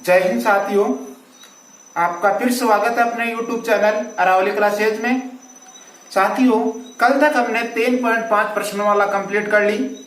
जय हिंद साथियों, आपका फिर स्वागत है अपने YouTube चैनल अरावली क्लासेज में। साथियों, कल तक हमने 3.5 प्रश्नों वाला कंप्लीट कर ली।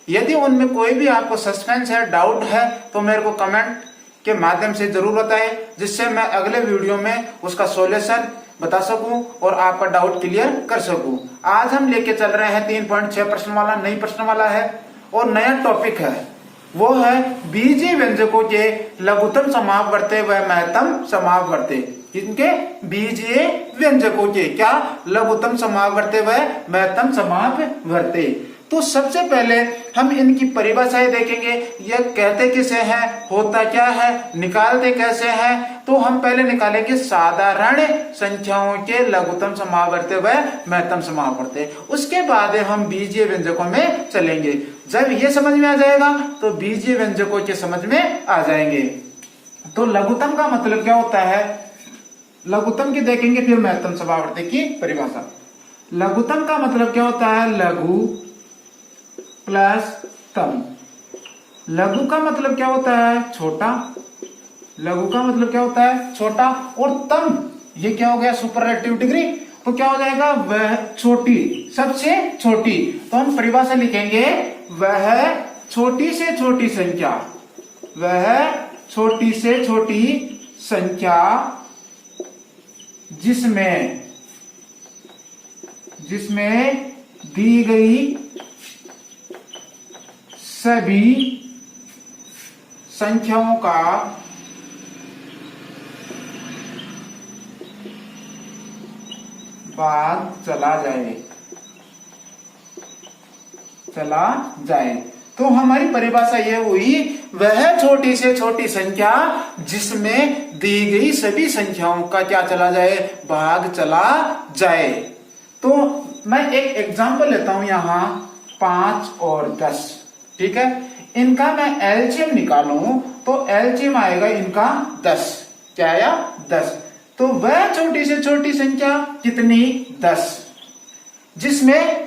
यदि उनमें कोई भी आपको सस्पेंस है, डाउट है, तो मेरे को कमेंट के माध्यम से जरूर बताएं, जिससे मैं अगले वीडियो में उसका सॉल्यूशन बता सकूं और आपका डाउट क्लियर कर सकूं। आज हम लेके चल रहे हैं 3.6 प्रश्न वाला, नई प्रश्न वाला है और नया टॉपिक है, वो है बीजीय व्यंजकों के लघुत्तम समापवर्ती व महत्तम समापवर्ती। इनके बीजीय व्यंजकों के क्या लघुत्तम समापवर्ती व महत्तम समापवर्ती। तो सबसे पहले हम इनकी परिभाषाएं देखेंगे। यह कहते किसे हैं, होता क्या है, निकालते कैसे हैं। तो हम पहले निकालेंगे साधारण संख्याओं के लघुत्तम समापवर्ती व महत्तम समापवर्ती। उसके बाद हम बीजीय व्यंजकों में चलेंगे। जब ये समझ में आ जाएगा तो बीजीय व्यंजकों के समझ में आ जाएंगे। तो लघुत्तम का मतलब क्या होता है, लघुत्तम की देखेंगे, फिर महत्तम समापवर्ती की परिभाषा। लघुत्तम का मतलब क्या होता है, लघु प्लस तम। लघु का मतलब क्या होता है, छोटा। लघु का मतलब क्या होता है, छोटा। और तम, ये क्या हो गया, सुपरलेटिव डिग्री। तो क्या हो जाएगा, वह छोटी, सबसे छोटी। तो हम परिभाषा लिखेंगे, वह छोटी से छोटी संख्या, वह छोटी से छोटी संख्या जिसमें दी गई सभी संख्याओं का भाग चला जाए। तो हमारी परिभाषा ये हुई, वह छोटी से छोटी संख्या जिसमें दी गई सभी संख्याओं का क्या चला जाए, भाग चला जाए। तो मैं एक एग्जांपल लेता हूं यहां, 5 और 10, ठीक है। इनका मैं एलसीएम निकालूं तो एलसीएम आएगा इनका 10। क्या आया, 10। तो वह छोटी से छोटी संख्या कितनी, 10, जिसमें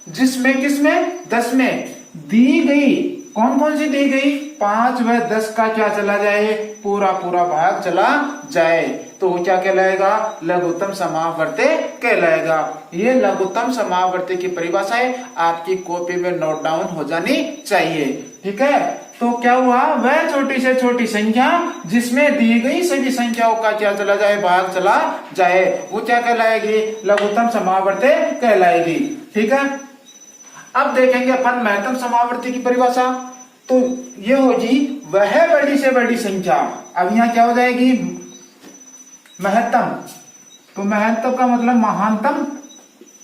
किसमें, 10 में दी गई, कौन कौन सी दी गई, 5 व 10 का क्या चला जाए, पूरा भाग चला जाए। तो वो क्या कहलाएगा, लघुत्तम समापवर्ती कहलाएगा। ये लघुत्तम समापवर्ती की परिभाषाएं आपकी कॉपी में नोट डाउन हो जानी चाहिए, ठीक है। तो क्या हुआ, वह छोटी से छोटी संख्या जिसमें दी गई सभी संख्याओं का क्या चला जाए, भाग चला जाए, वो क्या कहलाएगी, लघुत्तम समापवर्ती कहलाएगी, ठीक है। अब देखेंगे अपन महत्तम समापवर्ती की परिभाषा। तो ये होगी, वह बड़ी से बड़ी संख्या। अब यहाँ क्या हो जाएगी, महत्तम। तो महत्तम का मतलब महानतम,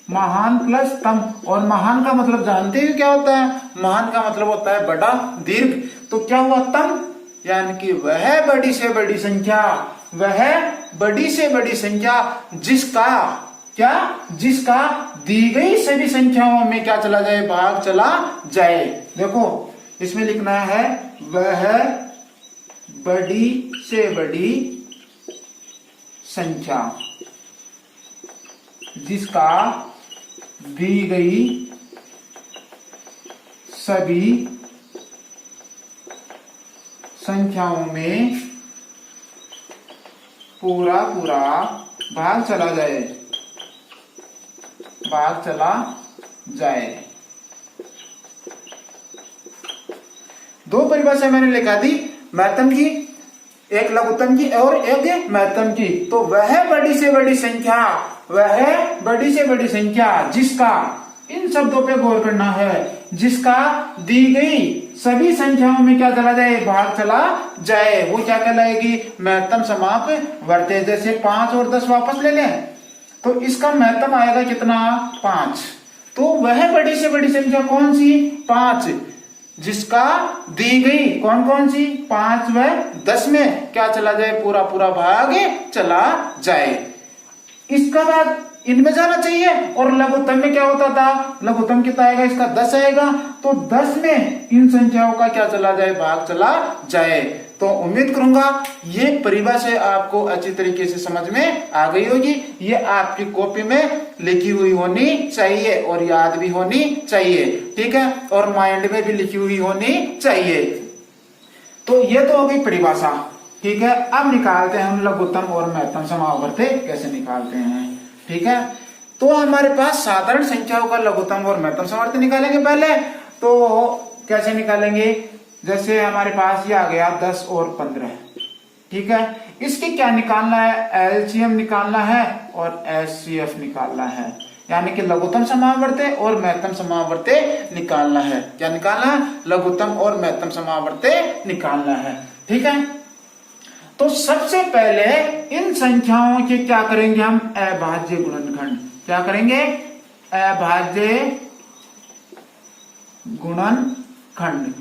महान प्लस तम। और महान का मतलब जानते हैं क्या होता है, महान का मतलब होता है बड़ा, दीर्घ। तो क्या हुआ, तम, यानी कि वह बड़ी से बड़ी संख्या, वह बड़ी से बड़ी संख्या जिसका दी गई सभी संख्याओं में क्या चला जाए, भाग चला जाए। देखो इसमें लिखना है, वह बड़ी से बड़ी संख्या जिसका दी गई सभी संख्याओं में पूरा भाग चला जाए। दो परिभाषा मैंने लिखा दी, महत्तम की, एक लघुत्तम की और एक महत्तम की। तो वह बड़ी से बड़ी संख्या जिसका, इन शब्दों पे गौर करना है, जिसका दी गई सभी संख्याओं में क्या चला जाए, भाग चला जाए, वो क्या कहलाएगी, महत्तम समापवर्ती। जैसे 5 और 10 वापस ले लें तो इसका महत्तम आएगा कितना, 5। तो वह बड़ी से बड़ी संख्या कौन सी, 5, जिसका दी गई कौन सी, 5 व 10 में क्या चला जाए, पूरा भाग चला जाए। इसका बाद इनमें जाना चाहिए। और लघुत्तम में क्या होता था, लघुत्तम कितना आएगा, इसका 10 आएगा। तो 10 में इन संख्याओं का क्या चला जाए, भाग चला जाए। तो उम्मीद करूंगा ये परिभाषा आपको अच्छी तरीके से समझ में आ गई होगी। ये आपकी कॉपी में लिखी हुई होनी चाहिए और याद भी होनी चाहिए, ठीक है, और माइंड में भी लिखी हुई होनी चाहिए। तो ये तो हो गई परिभाषा। ठीक है, अब निकालते हैं हम लघुत्तम और महत्तम समावर्ती कैसे निकालते हैं। ठीक है, तो हमारे पास साधारण संख्याओं का लघुत्तम और महत्तम समावर्ती निकालेंगे पहले। तो कैसे निकालेंगे, जैसे हमारे पास ये आ गया 10 और 15। ठीक है, इसके क्या निकालना है, एलसीएम निकालना है और एचसीएफ निकालना है, यानी कि लघुत्तम समावर्ती और महत्तम समावर्ती निकालना है। क्या निकालना है, लघुत्तम और महत्तम समावर्ती निकालना है। ठीक है, तो सबसे पहले इन संख्याओं के क्या करेंगे हम, अभाज्य गुणनखंड। क्या करेंगे, अभाज्य गुणनखंड।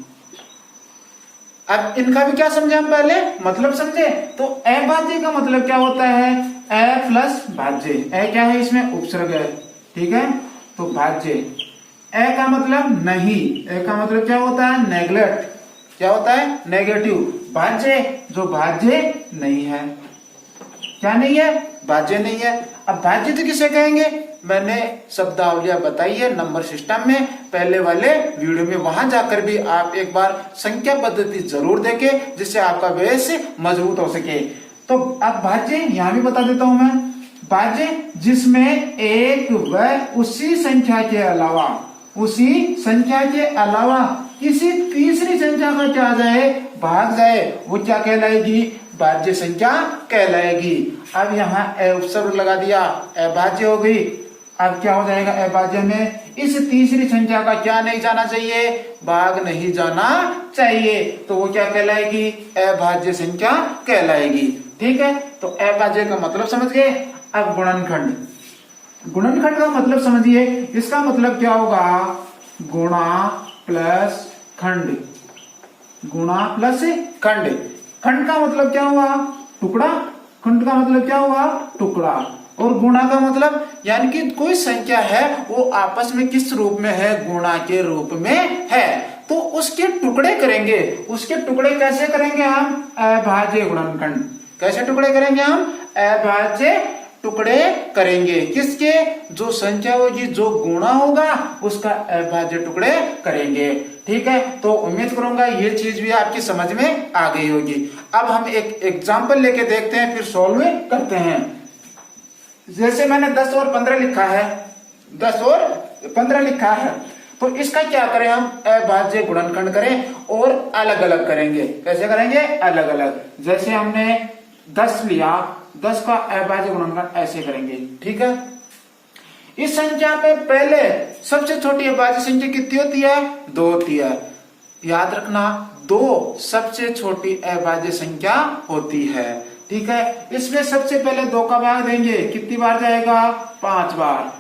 अब इनका भी क्या समझे हम, पहले मतलब समझे। तो अभाज्य का मतलब क्या होता है, अ प्लस भाज्य। अ क्या है, इसमें उपसर्ग है। ठीक है, तो भाज्य। अ का मतलब नहीं, अ का मतलब क्या होता है, नेग्लेक्ट। क्या होता है, नेगेटिव। भाज्य, जो भाज्य नहीं है। क्या नहीं है, भाज्य नहीं है। अब भाज्य तो किसे कहेंगे, मैंने शब्दावलियां बताई है नंबर सिस्टम में पहले वाले वीडियो में, वहां जाकर भी आप एक बार संख्या पद्धति जरूर देखें, जिससे आपका बेस मजबूत हो सके। तो अब भाज्य यहां भी बता देता हूं मैं, भाज्य जिसमें एक व उसी संख्या के अलावा किसी तीसरी संख्या का क्या आ जाए, भाग जाए, वो क्या कहलाएगी, भाज्य संख्या कहलाएगी। अब यहाँ उपसर्ग लगा दिया, अभाज्य हो गई। अब क्या हो जाएगा, अभाज्य में इस तीसरी संख्या का क्या नहीं जाना चाहिए, भाग नहीं जाना चाहिए, तो वो क्या कहलाएगी, अभाज्य संख्या कहलाएगी। ठीक है, तो अभाज्य का मतलब समझ गए। अब गुणनखंड, गुणनखंड का मतलब समझिए। इसका मतलब क्या होगा, गुणा प्लस खंड। गुणा प्लस खंड। खंड का मतलब क्या हुआ, टुकड़ा। खंड का मतलब क्या हुआ, टुकड़ा। और गुणा का मतलब यानी कि कोई संख्या है वो आपस में किस रूप में है, गुणा के रूप में है, तो उसके टुकड़े करेंगे। उसके टुकड़े कैसे करेंगे हम, अभाज्य गुणनखंड। कैसे टुकड़े करेंगे हम, अभाज्य टुकड़े करेंगे। किसके, जो संख्या होगी, जो गुणा होगा उसका अभाज्य टुकड़े करेंगे। ठीक है, तो उम्मीद करूंगा ये चीज भी आपकी समझ में आ गई होगी। अब हम एक एग्जांपल लेके देखते हैं, फिर सॉल्व करते हैं। जैसे मैंने 10 और 15 लिखा है, 10 और 15 लिखा है, तो इसका क्या करें हम, अभाज्य गुणनखंड करें और अलग अलग करेंगे। कैसे करेंगे, अलग अलग। जैसे हमने 10 लिया, 10 का अभाज्य गुणनखंड ऐसे करेंगे। ठीक है, इस संख्या में पहले सबसे छोटी अभाज्य संख्या कितनी होती है, 2 होती है। याद रखना, 2 सबसे छोटी अभाज्य संख्या होती है। ठीक है, इसमें सबसे पहले 2 का भाग देंगे, कितनी बार जाएगा, 5 बार।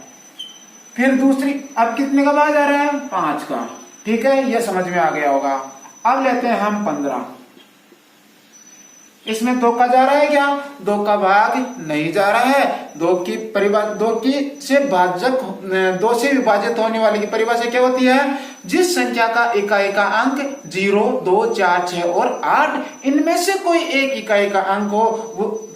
फिर दूसरी, अब कितने का भाग जा रहा है, 5 का। ठीक है, ये समझ में आ गया होगा। अब लेते हैं हम 15। इसमें 2 का जा रहा है क्या, 2 का भाग नहीं जा रहा है। 2 की परिभाषा, 2 से विभाजित होने वाली की परिभाषा क्या होती है, जिस संख्या का इकाई का अंक 0, 2, 4, 6 और 8 इनमें से कोई एक इकाई का अंक हो,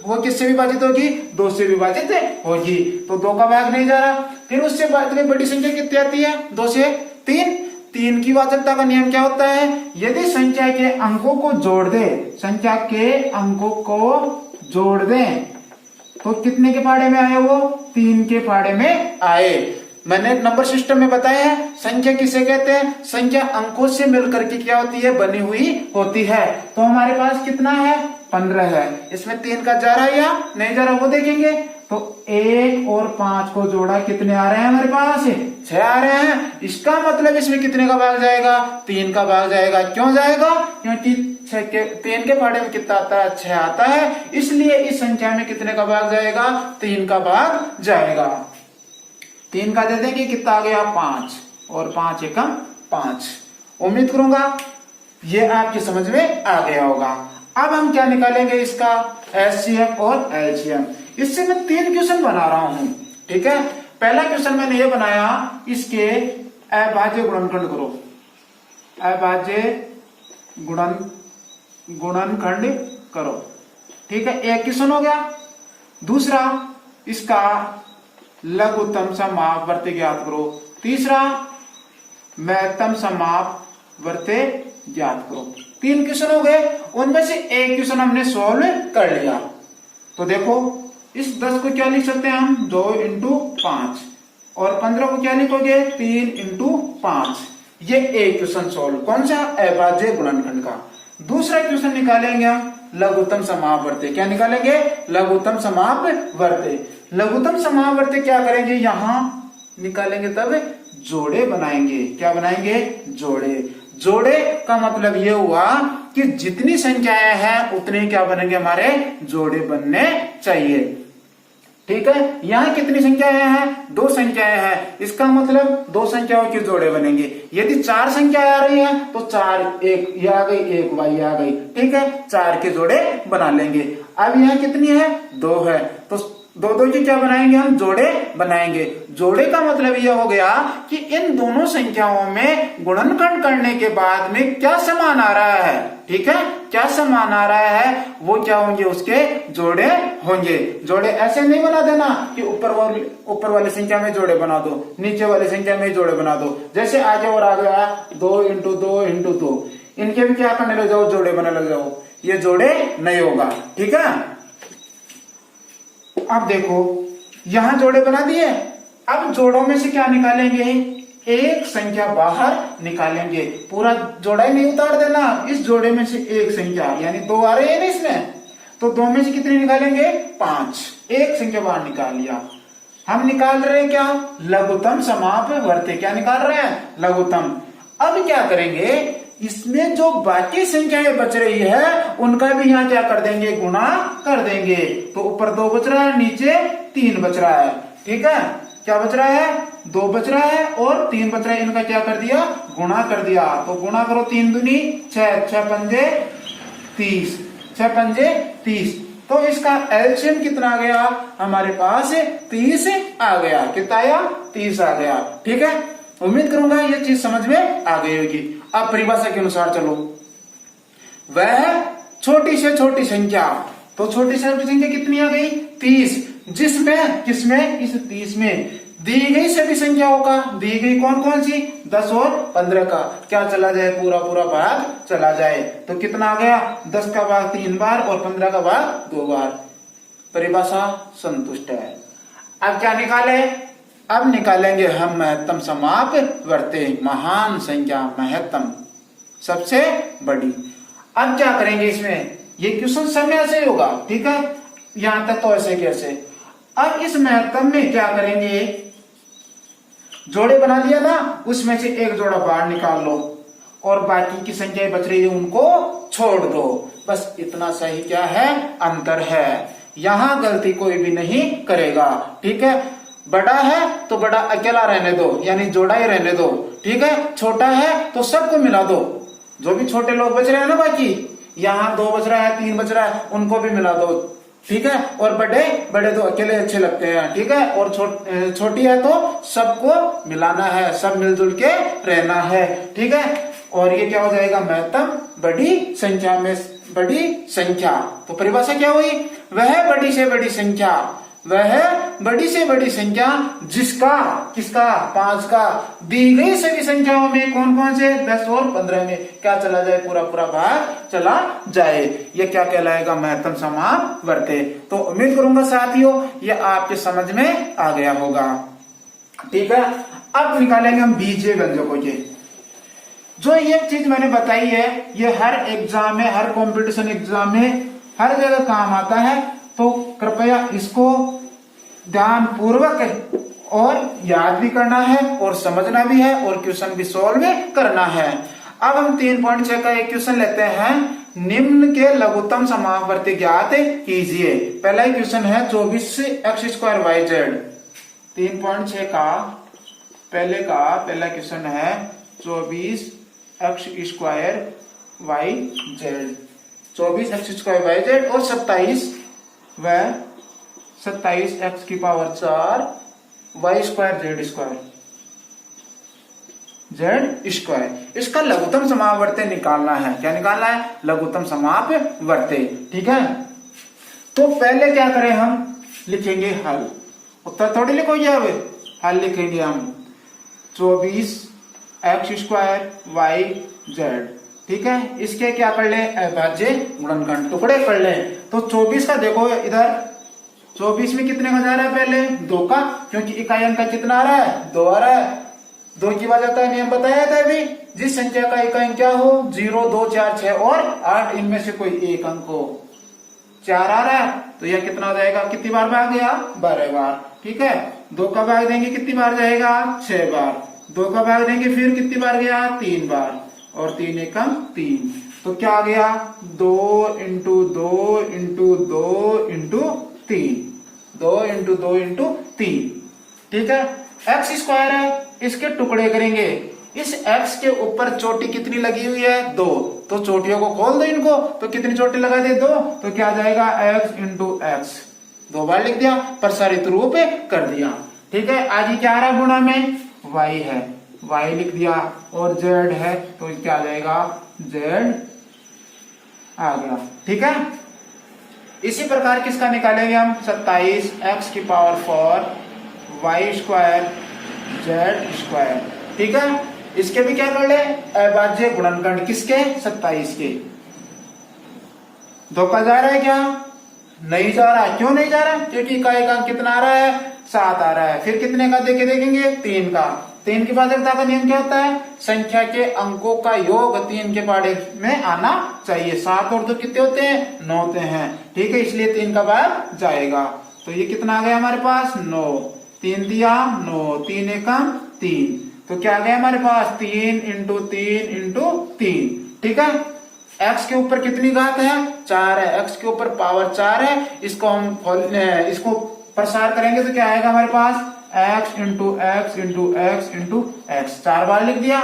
वो किससे विभाजित होगी, 2 से विभाजित होगी। तो 2 का भाग नहीं जा रहा। फिर उससे बाद में बड़ी संख्या कितनी आती है, 2 से 3। 3 की वाचकता का नियम क्या होता है, यदि संख्या के अंकों को जोड़ दे, संख्या के अंकों को जोड़ दें, तो कितने के फाड़े में आए, वो 3 के फाड़े में आए। मैंने नंबर सिस्टम में बताया है, संख्या किसे कहते हैं, संख्या अंकों से मिलकर के क्या होती है, बनी हुई होती है। तो हमारे पास कितना है, 15 है। इसमें 3 का जा रहा है या नहीं जा रहा, वो देखेंगे। तो 1 और 5 को जोड़ा, कितने आ रहे हैं हमारे पास, 6 आ रहे हैं। इसका मतलब इसमें कितने का भाग जाएगा, 3 का भाग जाएगा। क्यों जाएगा, क्योंकि 3 के फाड़े में कितना आता है, 6 आता है, इसलिए इस संख्या में कितने का भाग जाएगा, 3 का भाग जाएगा। 3 का दे देंगे, कितना आ गया, 5, और 5 एकम 5। उम्मीद करूंगा ये आपकी समझ में आ गया होगा। अब हम क्या निकालेंगे, इसका एचसीएफ और एलसीएम। इससे मैं 3 क्वेश्चन बना रहा हूं। ठीक है, पहला क्वेश्चन मैंने ये बनाया, इसके अभाज्य गुणनखंड करो, अभाज्य गुणनखंड करो। ठीक है, एक क्वेश्चन हो गया। दूसरा, इसका लघुत्तम समापवर्ती ज्ञात करो। तीसरा, महत्तम समापवर्ती ज्ञात करो। 3 क्वेश्चन हो गए, उनमें से एक क्वेश्चन हमने सॉल्व कर लिया। तो देखो इस 10 को क्या लिख सकते हैं हम, 2 इंटू 5, और 15 को क्या लिखोगे, 3 इंटू 5। ये एक क्वेश्चन सॉल्व, कौन सा, अभाज्य गुणनखंड का। दूसरा क्वेश्चन निकालेंगे हम लघुत्तम समापवर्ती। क्या निकालेंगे, लघुत्तम समापवर्ती। लघुत्तम समापवर्ती क्या करेंगे, यहां निकालेंगे तब जोड़े बनाएंगे। क्या बनाएंगे, जोड़े। जोड़े का मतलब ये हुआ कि जितनी संख्याएं हैं उतने क्या बनेंगे, हमारे जोड़े बनने चाहिए। ठीक है, यहाँ कितनी संख्याएं हैं, 2 संख्याएं हैं, इसका मतलब 2 संख्याओं के जोड़े बनेंगे। यदि 4 संख्याएं आ रही हैं तो 4, 1 ये आ गई, 1 वाई आ गई। ठीक है, 4 के जोड़े बना लेंगे। अब यहाँ कितनी है, 2 है, तो 2 के क्या बनाएंगे हम, जोड़े बनाएंगे। जोड़े का मतलब यह हो गया कि इन दोनों संख्याओं में गुणनखंड करने के बाद में क्या समान आ रहा है। ठीक है, क्या समान आ रहा है वो क्या होंगे, उसके जोड़े होंगे। जोड़े ऐसे नहीं बना देना कि ऊपर वाली संख्या में जोड़े बना दो, नीचे वाली संख्या में जोड़े बना दो। जैसे आगे और आ गया 2 इंटू 2 इंटू 2, इनके भी क्या करने लग जाओ, जोड़े बनाने लग जाओ, ये जोड़े नहीं होगा। ठीक है, अब देखो यहां जोड़े बना दिए। अब जोड़ों में से क्या निकालेंगे, एक संख्या बाहर निकालेंगे। पूरा जोड़ा ही नहीं उतार देना, इस जोड़े में से एक संख्या, यानी 2 आ रहे हैं ना इसमें, तो 2 में से कितनी निकालेंगे, 5। एक संख्या बाहर निकाल लिया। हम निकाल रहे हैं क्या, लघुत्तम समापवर्ती। क्या निकाल रहे हैं, लघुत्तम। अब क्या करेंगे, इसमें जो बाकी संख्याएं बच रही है उनका भी यहाँ क्या कर देंगे, गुणा कर देंगे। तो ऊपर 2 बच रहा है, नीचे 3 बच रहा है। ठीक है, क्या बच रहा है, 2 बच रहा है और 3 बच रहा है, इनका क्या कर दिया, गुणा कर दिया। तो गुणा करो, 3 दूनी 6, 6 पंजे 30, 6 पंजे 30। तो इसका एलसीएम कितना आ गया, हमारे पास 30 आ गया। कितना आया, 30 आ गया। ठीक है, उम्मीद करूंगा ये चीज समझ में आ गई होगी। अब परिभाषा के अनुसार चलो, वह छोटी से छोटी संख्या, तो छोटी से छोटी संख्या कितनी आ गई, 30। जिसमें, किसमें, इस 30 में दी गई सभी संख्याओं का, दी गई कौन कौन सी, 10 और 15 का क्या चला जाए, पूरा पूरा भाग चला जाए। तो कितना आ गया, 10 का भाग 3 बार और 15 का भाग 2 बार। परिभाषा संतुष्ट है। अब क्या निकाले, अब निकालेंगे हम महत्तम समापवर्ती। महान संख्या, महत्तम, सबसे बड़ी। अब क्या करेंगे इसमें, ये क्वेश्चन समय से होगा। ठीक है, यहां तक तो ऐसे कैसे। अब इस महत्तम में क्या करेंगे, जोड़े बना लिया ना, उसमें से एक जोड़ा बाहर निकाल लो और बाकी की संख्याएं बच रही है उनको छोड़ दो। बस इतना सही क्या है, अंतर है। यहां गलती कोई भी नहीं करेगा। ठीक है, बड़ा है तो बड़ा अकेला रहने दो, यानी जोड़ा ही रहने दो। ठीक है, छोटा है तो सबको मिला दो, जो भी छोटे लोग बच रहे हैं ना, बाकी यहाँ 2 बच रहा है, 3 बच रहा है, उनको भी मिला दो। ठीक है, और बड़े बड़े तो अकेले अच्छे लगते हैं। ठीक है, और छोटी है तो सबको मिलाना है, सब मिलजुल के रहना है। ठीक है, और ये क्या हो जाएगा, महत्तम बड़ी संख्या में बड़ी संख्या। तो परिभाषा क्या हुई, वह बड़ी से बड़ी संख्या, वह बड़ी से बड़ी संख्या जिसका, किसका, 5 का दी गई सभी संख्याओं में कौन कौन से, 10 और 15 में क्या चला जाए, पूरा पूरा भाग चला जाए। ये क्या कहलाएगा, महत्तम समापवर्ती। तो उम्मीद करूंगा साथियों ये आपके समझ में आ गया होगा। ठीक है, अब निकालेंगे हम बीजीय व्यंजकों के। जो ये चीज मैंने बताई है ये हर एग्जाम में, हर कंपटीशन एग्जाम में हर जगह काम आता है। तो कृपया इसको ध्यान पूर्वक और याद भी करना है और समझना भी है और क्वेश्चन भी सॉल्व करना है। अब हम 3.6 का एक क्वेश्चन लेते हैं, निम्न के लघुत्तम समापवर्ती ज्ञात कीजिए। पहला क्वेश्चन है 24x² yz। 3.6 का पहला क्वेश्चन है 24x² yz, 24x² yz और 27x4 z²। इसका लघुत्तम समापवर्ती निकालना है। क्या निकालना है, लघुत्तम समापवर्ती। ठीक है, तो पहले क्या करें, हम लिखेंगे हल। उत्तर थोड़ी लिखोगे, अब हल लिखेंगे हम 24x² yz। ठीक है, इसके क्या कर ले, अभाज्य गुणनखंड टुकड़े कर ले। तो 24 का देखो इधर, 24 में कितने का जा रहा है, पहले 2 का, क्योंकि इकाई अंक कितना आ रहा है, 2 आ रहा है। 2 की वजह का नियम बताया था अभी, जिस संख्या का इकाई अंक क्या हो, 0, 2, 4, 6 और 8, इनमें से कोई एक अंक हो। 4 आ रहा है, तो यह कितना हो जाएगा, कितनी बार भाग गया, 12 बार। ठीक है, 2 का भाग देंगे कितनी बार जाएगा, 6 बार। 2 का भाग देंगे फिर कितनी बार गया, 3 बार, और 3 एकम 3। तो क्या आ गया, 2 into 2 into 2 into 3, 2 into 2 into 3। ठीक है, एक्स स्क्वायर है, इसके टुकड़े करेंगे। इस x के ऊपर चोटी कितनी लगी हुई है, 2, तो चोटियों को खोल दो इनको, तो कितनी चोटी लगा दे, 2, तो क्या जाएगा, x इंटू एक्स, 2 बार लिख दिया, प्रसारित रूप कर दिया। ठीक है, आगे क्या आ रहा है, गुणा में y है, y लिख दिया, और z है, तो क्या आ जाएगा, z आ गया। ठीक है, इसी प्रकार किसका निकालेंगे हम, 27 x की power 4 y square z square. ठीक है, इसके भी क्या कर ले, अभाज्य गुणनखंड, किसके, 27 के। 2 का जा रहा है क्या, नहीं जा रहा है। क्यों नहीं जा रहा है, क्योंकि इकाई का कितना आ रहा है, 7 आ रहा है। फिर कितने का देखेंगे, 3 का। 3 की भाजकता का नियम क्या होता है, संख्या के अंकों का योग 3 के पाड़े में आना चाहिए। 7 और 2 कितने होते हैं, 9 होते हैं। ठीक है, इसलिए 3 का भाग जाएगा। तो ये कितना आ गया हमारे पास, 9, 3 दिया 9, 3 एकम 3, तो क्या आ गया हमारे पास, 3 इंटू 3 इंटू 3। ठीक है, x के ऊपर कितनी घात है, 4 है, x के ऊपर पावर 4 है। इसको हम इसको प्रसार करेंगे तो क्या आएगा हमारे पास, x into x into x into x, 4 बार लिख दिया।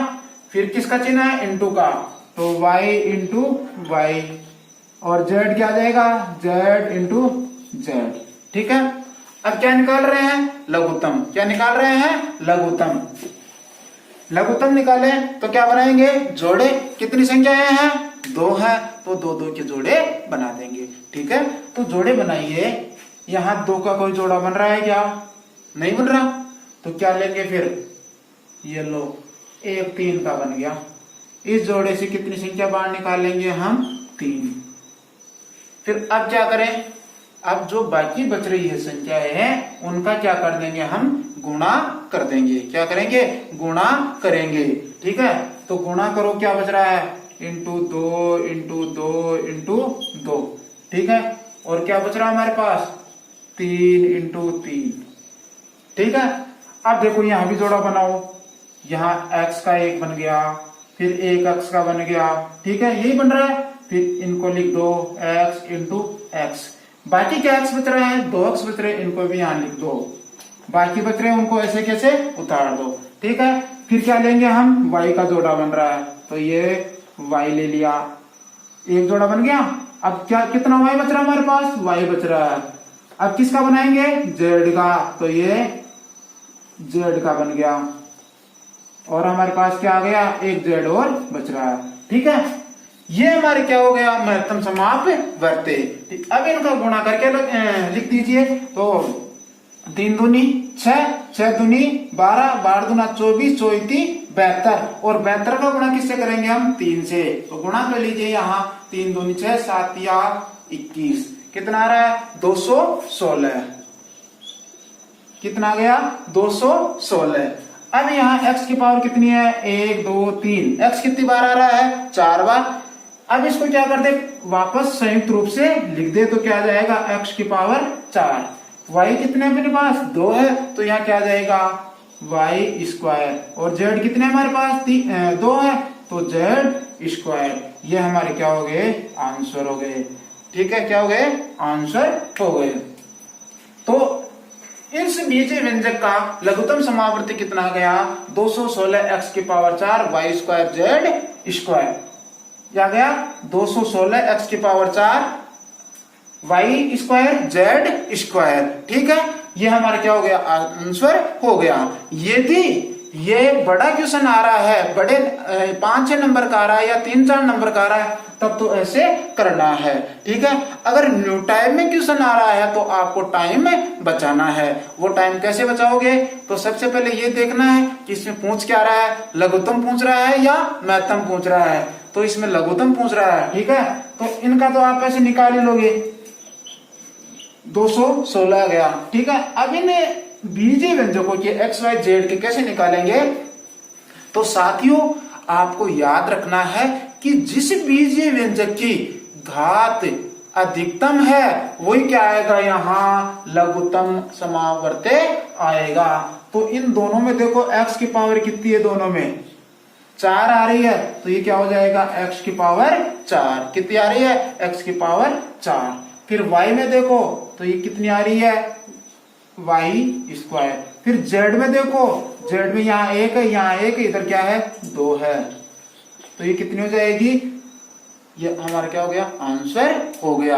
फिर किसका चिन्ह है, इंटू का, तो y इंटू वाई, और z क्या आ जाएगा, z इंटू जेड। ठीक है, अब क्या निकाल रहे हैं, लघुत्तम। क्या निकाल रहे हैं, लघुत्तम। लघुत्तम निकाले तो क्या बनाएंगे, जोड़े। कितनी संख्याएं हैं, 2 है, तो 2 2 के जोड़े बना देंगे। ठीक है, तो जोड़े बनाइए। यहाँ 2 का कोई जोड़ा बन रहा है क्या, नहीं बन रहा, तो क्या लेंगे फिर, ये लो, 1 3 का बन गया। इस जोड़े से कितनी संख्या बाहर निकाल लेंगे हम, 3। फिर अब क्या करें, अब जो बाकी बच रही है संख्याएं हैं, उनका क्या कर देंगे हम, गुणा कर देंगे। क्या करेंगे, गुणा करेंगे। ठीक है, तो गुणा करो, क्या बच रहा है, इंटू 2 इंटू 2 इंटू 2। ठीक है, और क्या बच रहा है हमारे पास, 3 इंटू 3। ठीक है, अब देखो यहां भी जोड़ा बनाओ। यहाँ x का 1 बन गया, फिर 1 x का बन गया। ठीक है, यही बन रहा है। फिर इनको लिख दो, x इंटू एक्स। बाकी क्या x बच रहा है, 2x बच रहे, इनको भी यहां लिख दो। बाकी बच रहे उनको ऐसे कैसे उतार दो। ठीक है, फिर क्या लेंगे हम, y का जोड़ा बन रहा है, तो ये y ले लिया, 1 जोड़ा बन गया। अब क्या, कितना y बच रहा है हमारे पास, y बच रहा है। अब किसका बनाएंगे, z का, तो ये z का बन गया, और हमारे पास क्या आ गया, 1 z और बच रहा है। ठीक है, ये हमारे क्या हो गया, महत्तम समापवर्ती। अब इनका गुणा करके लिख दीजिए। तो 3 दूनी 6, 6 दूनी 12, 12 दूना 24, 24 72, और 72 का गुणा किससे करेंगे हम, 3 से। तो गुणा कर लीजिए, यहाँ 3 दूनी 6, 7 या 21, कितना आ रहा है, 216। कितना आ गया, 216। अब यहाँ x की पावर कितनी है, 1 2 3, x कितनी बार आ रहा है, 4 बार। अब इसको क्या कर दे, वापस संयुक्त रूप से लिख दे, तो क्या आ जाएगा, x की पावर 4। y कितने अपने पास, 2 है, तो यहाँ क्या आ जाएगा, y स्क्वायर, और z कितने हमारे पास, 2 है, तो z स्क्वायर। ये हमारे क्या हो गए, आंसर हो गए। ठीक है, क्या हो गए, आंसर हो गए। तो इस बीजीय व्यंजक का लघुत्तम समावर्ती कितना गया, 216 x की power 4 y square z square. क्या गया, 216 x की power 4 y square z square. ठीक है, ये हमारा क्या हो गया, आंसर हो गया। ये बड़ा क्वेश्चन आ रहा है, बड़े 5-6 नंबर का आ रहा है या 3-4 नंबर का आ रहा है, तब तो ऐसे करना है। ठीक है, अगर न्यू टाइम में क्वेश्चन आ रहा है तो आपको टाइम में बचाना है। वो टाइम कैसे बचाओगे? तो सबसे पहले ये देखना है कि इसमें पूछ क्या रहा है, लघुत्तम पूछ रहा है या महत्तम पूछ रहा है। तो इसमें लघुत्तम पूछ रहा है। ठीक है, तो इनका तो आप ऐसे निकाल ही लोगे, 216 गया। ठीक है, अब इन्हें बीजीय व्यंजकों के XYZ के कैसे निकालेंगे? तो साथियों आपको याद रखना है कि जिस बीजीय व्यंजक की घात अधिकतम है वही क्या आएगा, यहाँ लघुत्तम समावर्ते आएगा। तो इन दोनों में देखो x की पावर कितनी है, दोनों में 4 आ रही है, तो ये क्या हो जाएगा x की पावर 4। कितनी आ रही है? x की पावर 4। फिर y में देखो तो ये कितनी आ रही है, y²। फिर z में देखो, z में यहाँ 1 है, यहाँ 1 है, इधर क्या है 2 है, तो ये कितनी हो जाएगी, ये हमारा क्या हो गया, आंसर हो गया।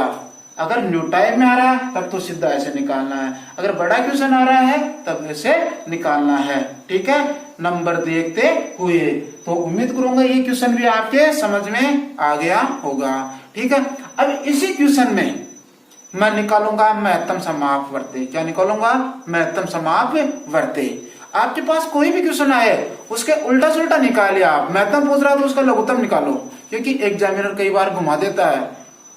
अगर न्यू टाइप में आ रहा है तब तो सीधा ऐसे निकालना है, अगर बड़ा क्वेश्चन आ रहा है तब ऐसे निकालना है। ठीक है, नंबर देखते हुए। तो उम्मीद करूंगा ये क्वेश्चन भी आपके समझ में आ गया होगा। ठीक है, अब इसी क्वेश्चन में मैं निकालूंगा महत्तम समापवर्ती। क्या निकालूंगा? महत्तम समापवर्ती। आपके पास कोई भी क्वेश्चन आए उसके उल्टा सुल्टा निकालिए आप। महत्तम पूछ रहा है तो उसका लघुत्तम निकालो, क्योंकि एग्जामिनर कई बार घुमा देता है।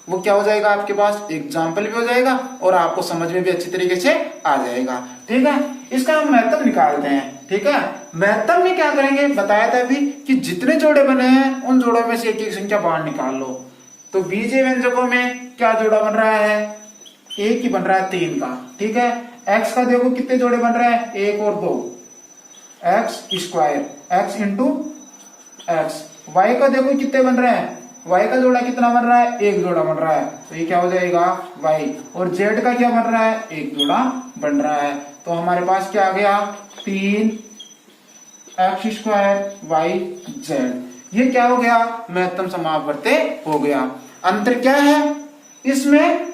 वो क्या हो जाएगा, आपके पास एग्जाम्पल भी हो जाएगा और आपको समझ में भी अच्छी तरीके से आ जाएगा। ठीक है, इसका हम महत्तम निकालते हैं। ठीक है, महत्तम में क्या करेंगे, बताया था अभी कि जितने जोड़े बने हैं उन जोड़ों में से एक एक संख्या बाहर निकाल लो। तो बीजीय व्यंजकों में क्या जोड़ा बन रहा है, एक ही बन रहा है 3 का। ठीक है, x का देखो कितने जोड़े बन रहे हैं, 1 और 2, x², x into x। y का देखो कितने बन रहे हैं, y का जोड़ा कितना बन रहा है, 1 जोड़ा बन रहा है, तो ये क्या हो जाएगा y। और z का क्या बन रहा है, 1 जोड़ा बन रहा है। तो हमारे पास क्या आ गया, 3x² yz। ये क्या हो गया, महत्तम समापवर्ती हो गया। अंतर क्या है, इसमें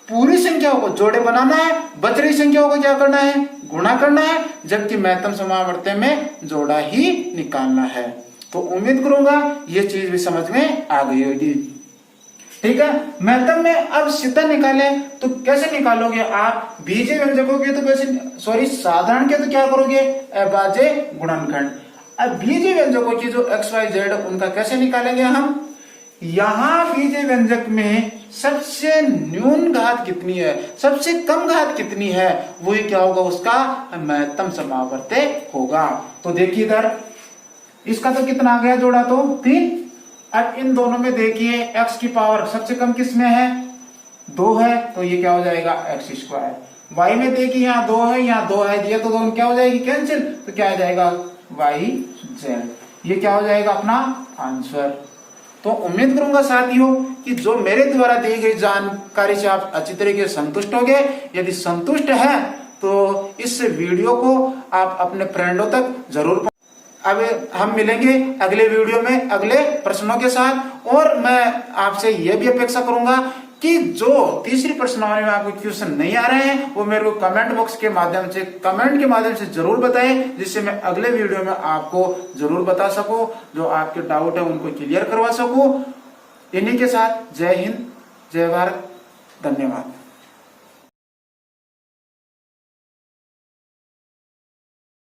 पूरी संख्याओं को जोड़े बनाना है, बच रही संख्याओं को क्या करना है, गुणा करना है, जबकि महत्तम समावर्ती में जोड़ा ही निकालना है। तो उम्मीद करूंगा ये चीज भी समझ में आ गई होगी। ठीक है, महत्तम में अब सीधा निकालें तो कैसे निकालोगे आप, बीजीय व्यंजकों के तो कैसे, साधारण के तो क्या करोगे, अभाज्य गुणनखंड। अब बीजीय व्यंजकों की जो XYZ उनका कैसे निकालेंगे हम। यहाँ बीजीय व्यंजक में सबसे न्यून घात कितनी है, सबसे कम घात कितनी है, वही क्या होगा, उसका महत्तम समावर्ती होगा। तो देखिए इधर इसका तो कितना आ गया जोड़ा, तो 3। अब इन दोनों में देखिए x की पावर सबसे कम किसमें है, 2 है, तो ये क्या हो जाएगा x²। y में देखिए यहाँ 2 है, यहाँ 2 है, ये तो दोनों क्या हो जाएगी कैंसिल, तो क्या आ जाएगा yz। ये क्या हो जाएगा अपना आंसर। तो उम्मीद करूंगा साथियों कि जो मेरे द्वारा दी गई जानकारी से आप अच्छी तरीके से संतुष्ट हो गए। यदि संतुष्ट है तो इस वीडियो को आप अपने फ्रेंडों तक जरूर। अब हम मिलेंगे अगले वीडियो में अगले प्रश्नों के साथ, और मैं आपसे यह भी अपेक्षा करूंगा कि जो तीसरी प्रश्नावली में आपको क्वेश्चन नहीं आ रहे हैं वो मेरे को कमेंट बॉक्स के माध्यम से, कमेंट के माध्यम से जरूर बताएं, जिससे मैं अगले वीडियो में आपको जरूर बता सकूं, जो आपके डाउट है उनको क्लियर करवा सकूं। इन्हीं के साथ जय हिंद, जय भारत, धन्यवाद।